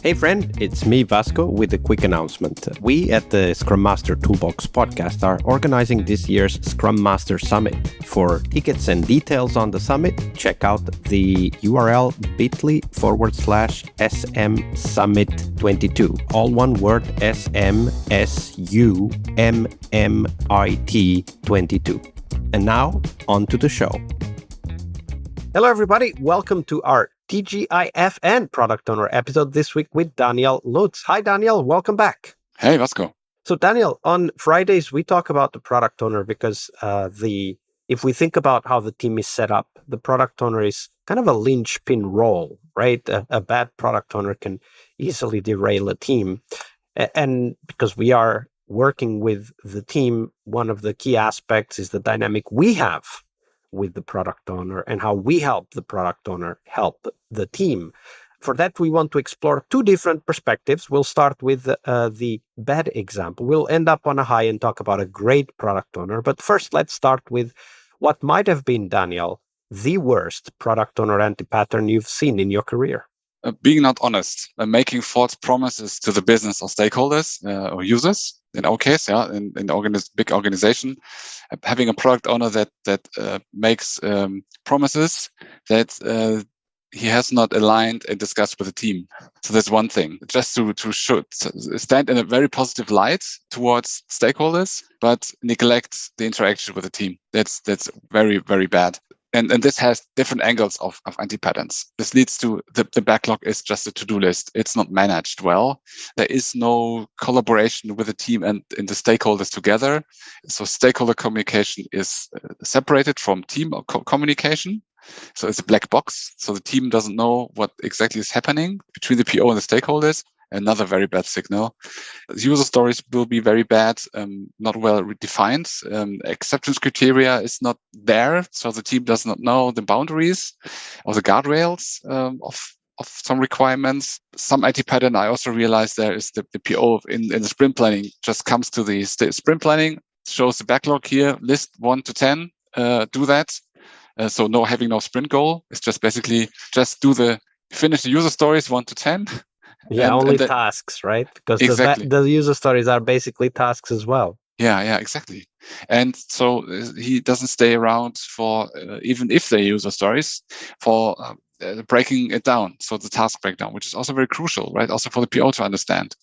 Hey friend, it's me Vasco with a quick announcement. We at the Scrum Master Toolbox podcast are organizing this year's Scrum Master Summit. For tickets and details on the summit, check out the URL bit.ly/SM Summit 22. All one word, SMSUMMIT 22. And now, on to the show. Hello everybody, welcome to our TGIFN Product Owner episode this week with Daniel Lutz. Hi Daniel, welcome back. Hey, Vasco. So Daniel, on Fridays we talk about the product owner because if we think about how the team is set up, the product owner is kind of a linchpin role, right? A bad product owner can easily derail a team. And because we are working with the team, one of the key aspects is the dynamic we have with the product owner and how we help the product owner help the team. For that, we want to explore two different perspectives. We'll start with the bad example. We'll end up on a high and talk about a great product owner. But first, let's start with what might have been, Daniel, the worst product owner anti-pattern you've seen in your career. Being not honest and making false promises to the business or stakeholders or users. In our case, in big organization, having a product owner that makes promises that he has not aligned and discussed with the team. So that's one thing. Just to stand in a very positive light towards stakeholders, but neglect the interaction with the team. That's very, very bad. And this has different angles of anti-patterns. This leads to the backlog is just a to-do list. It's not managed well. There is no collaboration with the team and the stakeholders together. So stakeholder communication is separated from team communication. So it's a black box. So the team doesn't know what exactly is happening between the PO and the stakeholders. Another very bad signal. User stories will be very bad, not well defined. Acceptance criteria is not there, so the team does not know the boundaries or the guardrails of some requirements. Some IT pattern I also realized there is the PO in the sprint planning just comes to the sprint planning, shows the backlog here, list 1 to 10, do that. So having no sprint goal. It's just basically finish the user stories 1 to 10. Yeah, tasks, right? Because exactly. the user stories are basically tasks as well. Yeah, exactly. And so he doesn't stay around for, even if they user stories, for breaking it down. So the task breakdown, which is also very crucial, right? Also for the PO to understand.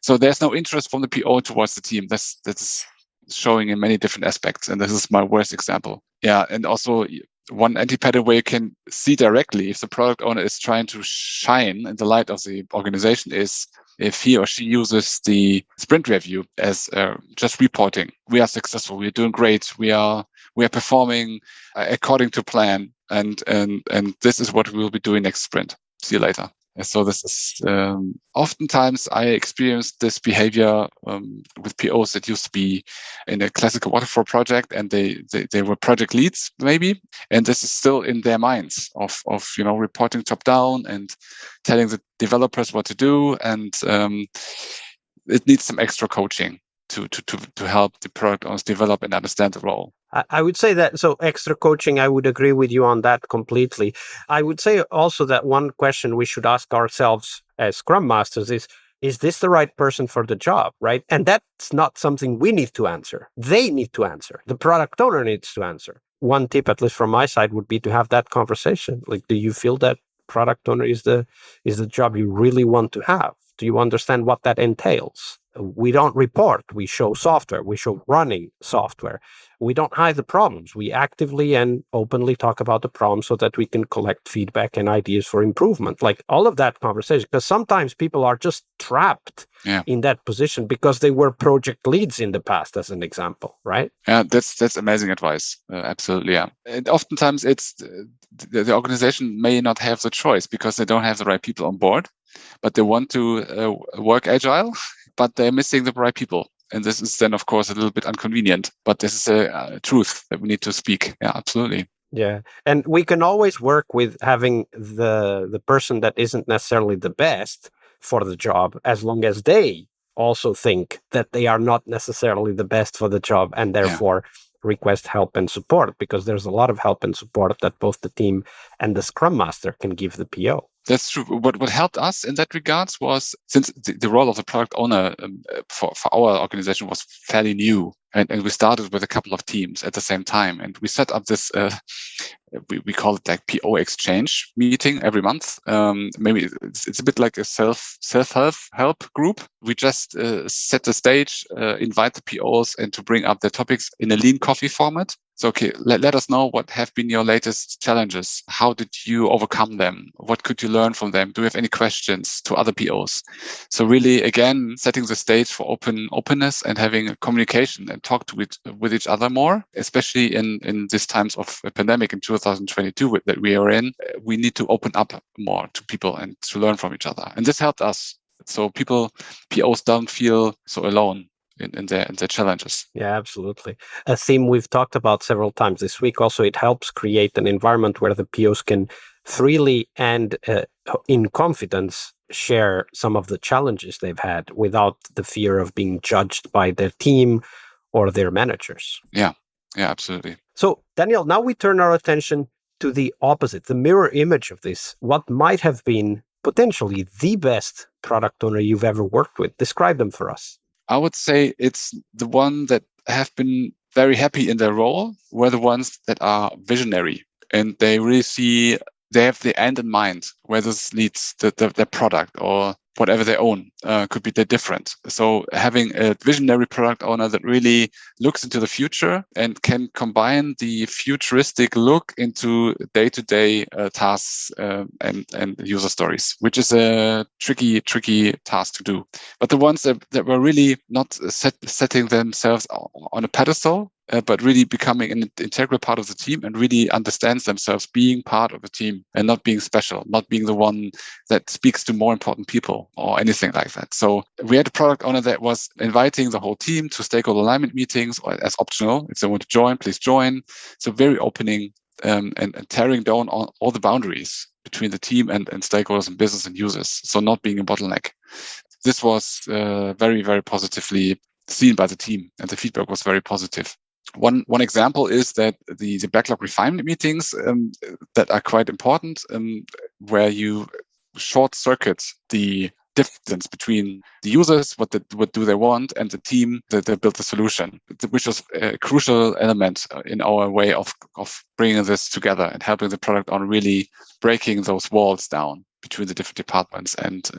So there's no interest from the PO towards the team. That's showing in many different aspects. And this is my worst example. Yeah, and also one anti-pattern where you can see directly if the product owner is trying to shine in the light of the organization is if he or she uses the sprint review as just reporting. We are successful. We are doing great. We are performing according to plan. And this is what we will be doing next sprint. See you later. So this is oftentimes I experienced this behavior with POs that used to be in a classical waterfall project, and they were project leads maybe, and this is still in their minds of reporting top down and telling the developers what to do, and it needs some extra coaching to help the product owners develop and understand the role. I would say that, so extra coaching, I would agree with you on that completely. I would say also that one question we should ask ourselves as Scrum Masters is this the right person for the job, right? And that's not something we need to answer. They need to answer. The product owner needs to answer. One tip, at least from my side, would be to have that conversation. Like, do you feel that product owner is the job you really want to have? Do you understand what that entails? We don't report, we show software, we show running software. We don't hide the problems. We actively and openly talk about the problem so that we can collect feedback and ideas for improvement. Like all of that conversation, because sometimes people are just trapped in that position because they were project leads in the past, as an example, right? Yeah, that's amazing advice. Absolutely, yeah. And oftentimes it's the organization may not have the choice because they don't have the right people on board, but they want to work agile, but they're missing the right people. And this is then, of course, a little bit inconvenient, but this is a truth that we need to speak. Yeah, absolutely. Yeah. And we can always work with having the person that isn't necessarily the best for the job, as long as they also think that they are not necessarily the best for the job and therefore request help and support, because there's a lot of help and support that both the team and the Scrum Master can give the PO. That's true. What helped us in that regards was, since the role of the product owner for our organization was fairly new, and we started with a couple of teams at the same time, and we set up this we call it like PO exchange meeting every month. Maybe it's a bit like a self-help group. We just set the stage, invite the POs, and to bring up their topics in a lean coffee format. So, okay, let us know what have been your latest challenges. How did you overcome them? What could you learn from them? Do you have any questions to other POs? So really, again, setting the stage for openness and having a communication and talk with each other more, especially in these times of a pandemic in 2022 that we are in. We need to open up more to people and to learn from each other. And this helped us. So POs don't feel so alone in their challenges. Yeah, absolutely. A theme we've talked about several times this week. Also, it helps create an environment where the POs can freely and in confidence share some of the challenges they've had without the fear of being judged by their team or their managers. Yeah, absolutely. So, Daniel, now we turn our attention to the opposite, the mirror image of this. What might have been potentially the best product owner you've ever worked with? Describe them for us. I would say it's the one that have been very happy in their role were the ones that are visionary, and they really they have the end in mind where this leads their product or whatever they own could be different. So having a visionary product owner that really looks into the future and can combine the futuristic look into day-to-day tasks and user stories, which is a tricky task to do. But the ones that were really not setting themselves on a pedestal, but really becoming an integral part of the team and really understands themselves being part of the team and not being special, not being the one that speaks to more important people or anything like that. So we had a product owner that was inviting the whole team to stakeholder alignment meetings as optional. If they want to join, please join. So very opening and tearing down all the boundaries between the team and stakeholders and business and users. So not being a bottleneck. This was very, very positively seen by the team, and the feedback was very positive. One example is that the backlog refinement meetings that are quite important, where you short circuit the difference between the users, what do they want, and the team that they built the solution, which was a crucial element in our way of bringing this together and helping the product on really breaking those walls down between the different departments and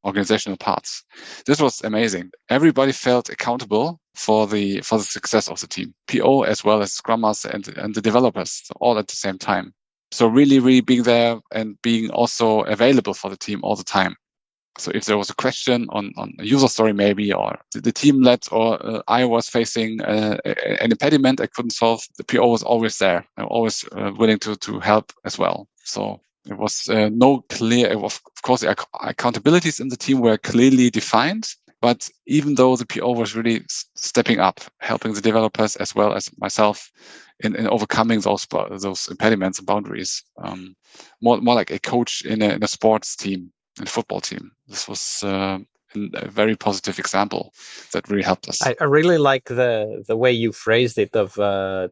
organizational parts. This was amazing. Everybody felt accountable for the success of the team, PO as well as Scrum Master and the developers, so all at the same time. So really being there and being also available for the team all the time. So if there was a question on a user story maybe, or the team led, or I was facing an impediment I couldn't solve, the PO was always there and always willing to help as well. So it was no clear, of course, the accountabilities in the team were clearly defined, but even though the PO was really stepping up, helping the developers as well as myself in overcoming those impediments and boundaries, more like a coach in a sports team, in a football team. This was a very positive example that really helped us. I really like the way you phrased it of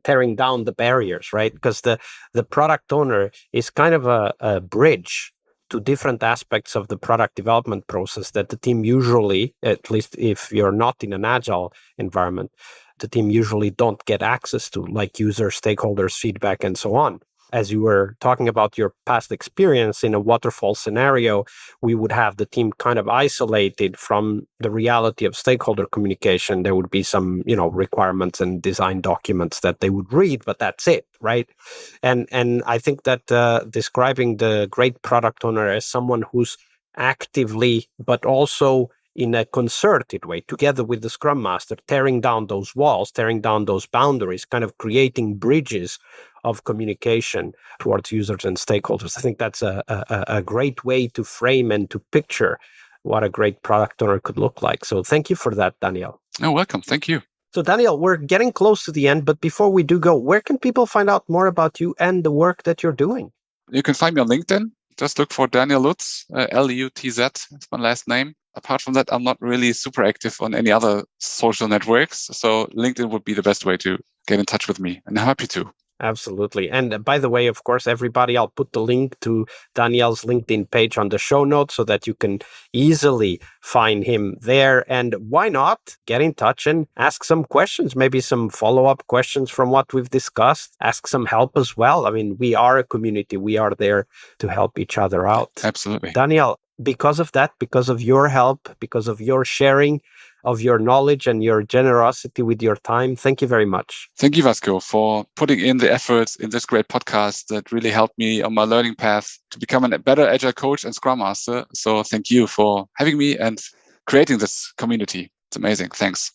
tearing down the barriers, right? Because the product owner is kind of a bridge to different aspects of the product development process that the team usually, at least if you're not in an agile environment, the team usually don't get access to, like user, stakeholders, feedback, and so on. As you were talking about your past experience in a waterfall scenario, we would have the team kind of isolated from the reality of stakeholder communication. There would be some, requirements and design documents that they would read, but that's it, right? And I think that describing the great product owner as someone who's actively, but also in a concerted way, together with the Scrum Master, tearing down those walls, tearing down those boundaries, kind of creating bridges of communication towards users and stakeholders. I think that's a great way to frame and to picture what a great product owner could look like. So thank you for that, Daniel. Oh, welcome. Thank you. So Daniel, we're getting close to the end, but before we do go, where can people find out more about you and the work that you're doing? You can find me on LinkedIn. Just look for Daniel Lutz, Lutz, that's my last name. Apart from that, I'm not really super active on any other social networks. So LinkedIn would be the best way to get in touch with me, and I'm happy to. Absolutely. And by the way, of course, everybody, I'll put the link to Daniel's LinkedIn page on the show notes so that you can easily find him there. And why not get in touch and ask some questions, maybe some follow-up questions from what we've discussed, ask some help as well. I mean, we are a community. We are there to help each other out. Absolutely. Daniel, because of that, because of your help, because of your sharing of your knowledge and your generosity with your time, thank you very much. Thank you, Vasco, for putting in the efforts in this great podcast that really helped me on my learning path to become a better Agile coach and Scrum Master. So thank you for having me and creating this community. It's amazing. Thanks.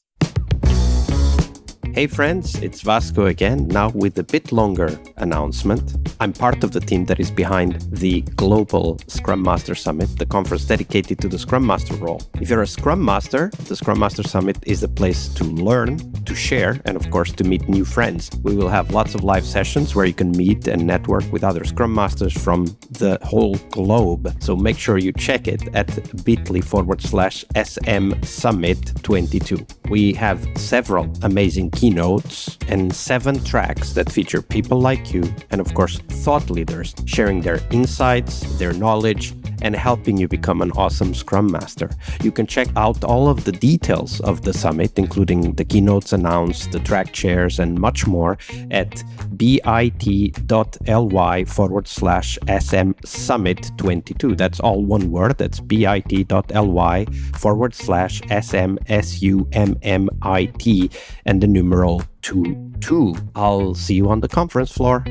Hey friends, it's Vasco again, now with a bit longer announcement. I'm part of the team that is behind the Global Scrum Master Summit, the conference dedicated to the Scrum Master role. If you're a Scrum Master, the Scrum Master Summit is the place to learn, to share, and of course to meet new friends. We will have lots of live sessions where you can meet and network with other Scrum Masters from the whole globe. So make sure you check it at bit.ly/SM Summit 22. We have several amazing keynotes and 7 tracks that feature people like you and of course thought leaders sharing their insights, their knowledge, and helping you become an awesome Scrum Master. You can check out all of the details of the summit, including the keynotes announced, the track chairs, and much more at bit.ly/SM Summit 22. That's all one word. That's bit.ly/SM SUMMIT and the numeral 22. I'll see you on the conference floor.